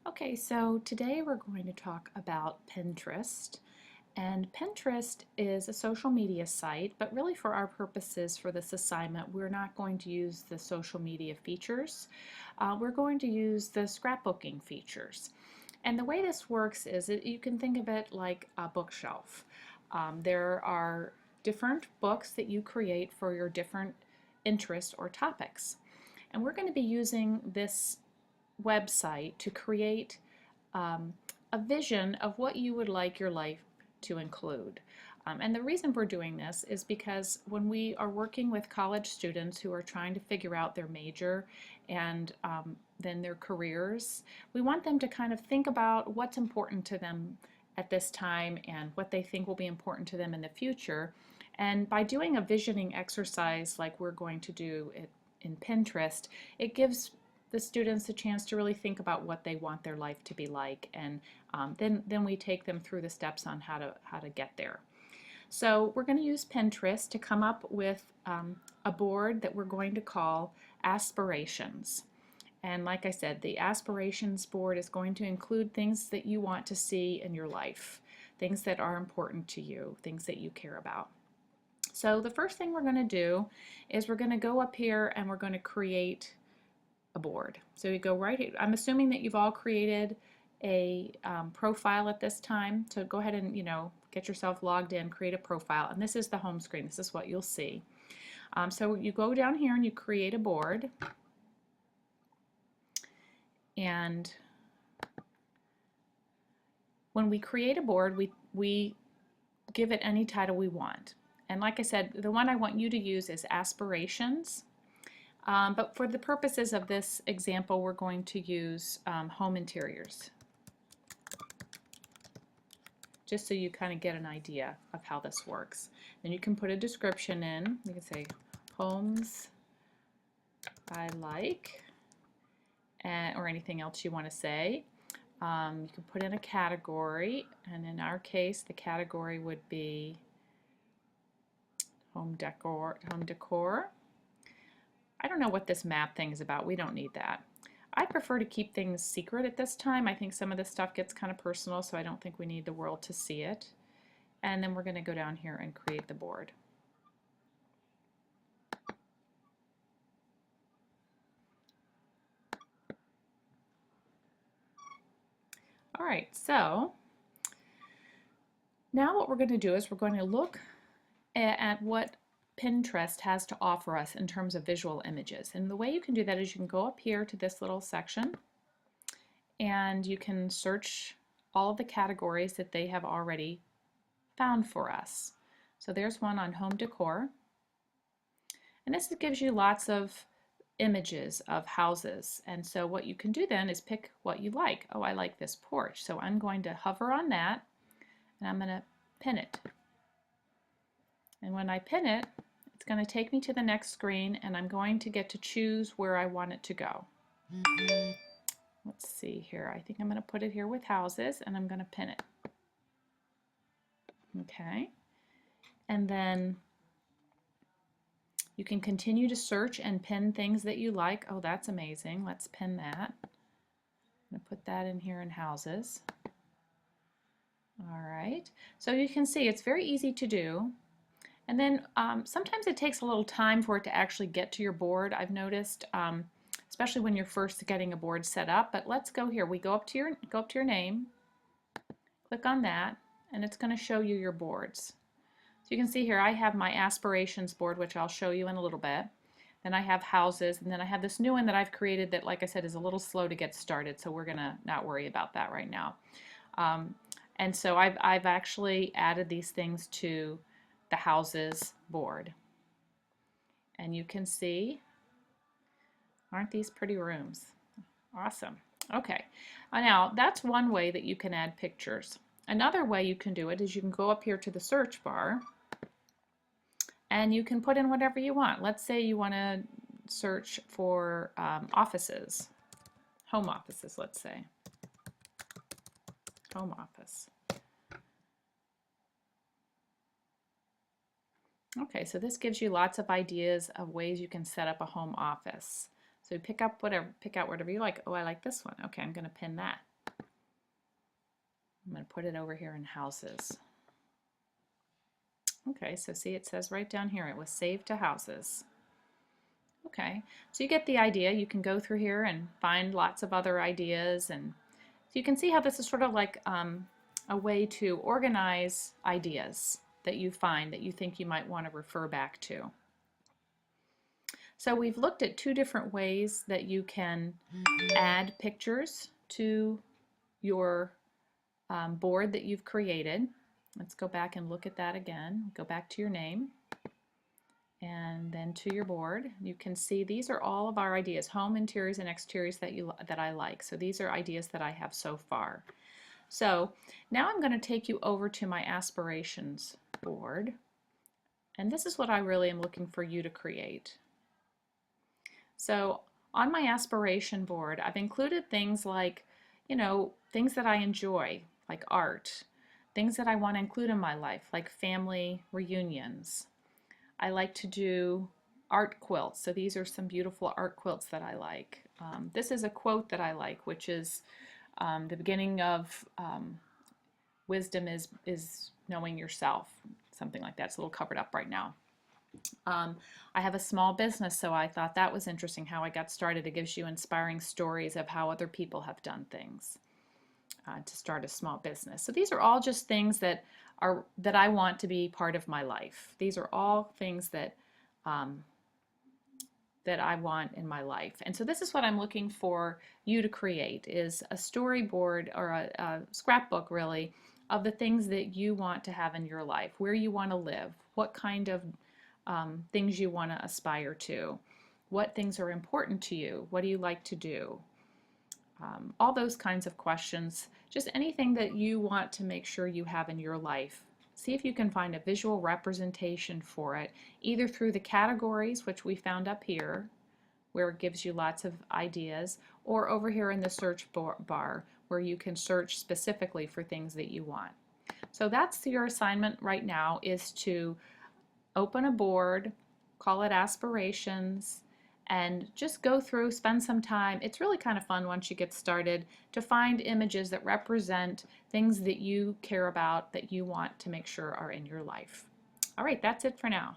Okay, so today we're going to talk about Pinterest. And Pinterest is a social media site, but really for our purposes for this assignment, we're not going to use the social media features. We're going to use the scrapbooking features. And the way this works is that you can think of it like a bookshelf. There are different books that you create for your different interests or topics. And we're going to be using this website to create um, a vision of what you would like your life to include. And the reason we're doing this is because when we are working with college students who are trying to figure out their major and then their careers, we want them to kind of think about what's important to them at this time and what they think will be important to them in the future. And by doing a visioning exercise like we're going to do it in Pinterest, it gives the students a chance to really think about what they want their life to be like, and then we take them through the steps on how to get there. So we're going to use Pinterest to come up with a board that we're going to call Aspirations. And like I said, the Aspirations board is going to include things that you want to see in your life, things that are important to you, things that you care about. So the first thing we're going to do is we're going to go up here and we're going to create a board. So you go right here. I'm assuming that you've all created a profile at this time. So go ahead and get yourself logged in, create a profile, and this is the home screen. This is what you'll see. So you go down here and you create a board, and when we create a board, we give it any title we want. And like I said, the one I want you to use is Aspirations. But for the purposes of this example, we're going to use home interiors, just so you kind of get an idea of how this works. Then you can put a description in. You can say homes I like, or anything else you want to say. You can put in a category, and in our case, the category would be home decor. I don't know what this map thing is about. We don't need that. I prefer to keep things secret at this time. I think some of this stuff gets kind of personal, so I don't think we need the world to see it. And then we're going to go down here and create the board. All right, so now what we're going to do is we're going to look at what Pinterest has to offer us in terms of visual images. And the way you can do that is you can go up here to this little section and you can search all of the categories that they have already found for us. So there's one on home decor. And this gives you lots of images of houses. And so what you can do then is pick what you like. Oh, I like this porch. So I'm going to hover on that and I'm going to pin it. And when I pin it, it's going to take me to the next screen and I'm going to get to choose where I want it to go. Let's see here. I think I'm going to put it here with houses and I'm going to pin it. Okay. And then you can continue to search and pin things that you like. Oh, that's amazing. Let's pin that. I'm going to put that in here in houses. All right. So you can see it's very easy to do. And then sometimes it takes a little time for it to actually get to your board, I've noticed, especially when you're first getting a board set up. But let's go here. We go up to your name, click on that, and it's going to show you your boards. So you can see here I have my Aspirations board, which I'll show you in a little bit. Then I have houses, and then I have this new one that I've created that, like I said, is a little slow to get started, so we're going to not worry about that right now. And so I've actually added these things to the houses board. And you can see, aren't these pretty rooms? Awesome. Okay, now that's one way that you can add pictures. Another way you can do it is you can go up here to the search bar and you can put in whatever you want. Let's say you want to search for offices, home offices, let's say. Home office. Okay, so this gives you lots of ideas of ways you can set up a home office. So pick out whatever you like. Oh, I like this one. Okay, I'm going to pin that. I'm going to put it over here in houses. Okay, so see it says right down here it was saved to houses. Okay, so you get the idea. You can go through here and find lots of other ideas, and so you can see how this is sort of like a way to organize ideas that you find that you think you might want to refer back to. So we've looked at two different ways that you can add pictures to your board that you've created. Let's go back and look at that again. Go back to your name and then to your board. You can see these are all of our ideas, home interiors and exteriors that I like. So these are ideas that I have so far. So now I'm going to take you over to my aspirations board, and this is what I really am looking for you to create. So on my aspiration board, I've included things like, things that I enjoy, like art, things that I want to include in my life, like family reunions. I like to do art quilts, so these are some beautiful art quilts that I like. This is a quote that I like, which is the beginning of wisdom is knowing yourself, something like that. It's a little covered up right now. I have a small business, so I thought that was interesting how I got started. It gives you inspiring stories of how other people have done things to start a small business. So these are all just things that I want to be part of my life. These are all things that that I want in my life. And so this is what I'm looking for you to create, is a storyboard or a scrapbook really of the things that you want to have in your life, where you want to live, what kind of things you want to aspire to, what things are important to you, what do you like to do, all those kinds of questions, just anything that you want to make sure you have in your life. See if you can find a visual representation for it, either through the categories, which we found up here, where it gives you lots of ideas, or over here in the search bar, where you can search specifically for things that you want. So that's your assignment right now, is to open a board, call it aspirations, and just go through, spend some time. It's really kind of fun once you get started to find images that represent things that you care about, that you want to make sure are in your life. All right, that's it for now.